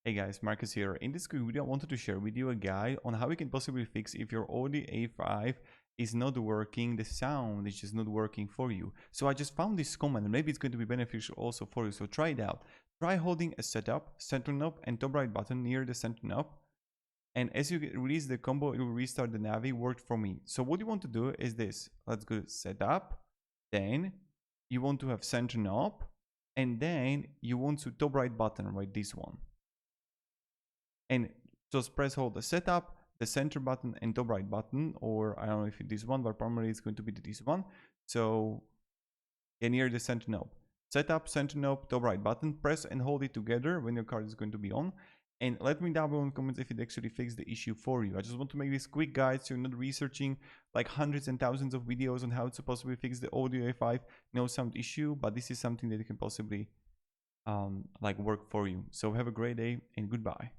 Hey guys, Marcus here. In this quick video, I wanted to share with you a guide on how you can possibly fix if your Audi A5 is not working, the sound is just not working for you. So I just found this command and maybe it's going to be beneficial also for you. So try it out. Try holding a setup, center knob and top right button near the center knob. And as you release the combo, it will restart the Navi. Worked for me. So what you want to do is this. Let's go setup. Then you want to have center knob. And then you want to top right button, right? This one. And just press hold the setup, the center button and top right button, or I don't know if it's this one, but primarily it's going to be this one. So near the center knob. Setup, center knob, top right button, press and hold it together when your car is going to be on. And let me down below in the comments if it actually fixed the issue for you. I just want to make this quick guide so you're not researching like hundreds and thousands of videos on how to possibly fix the Audi A5 no sound issue, but this is something that can possibly like work for you. So have a great day and goodbye.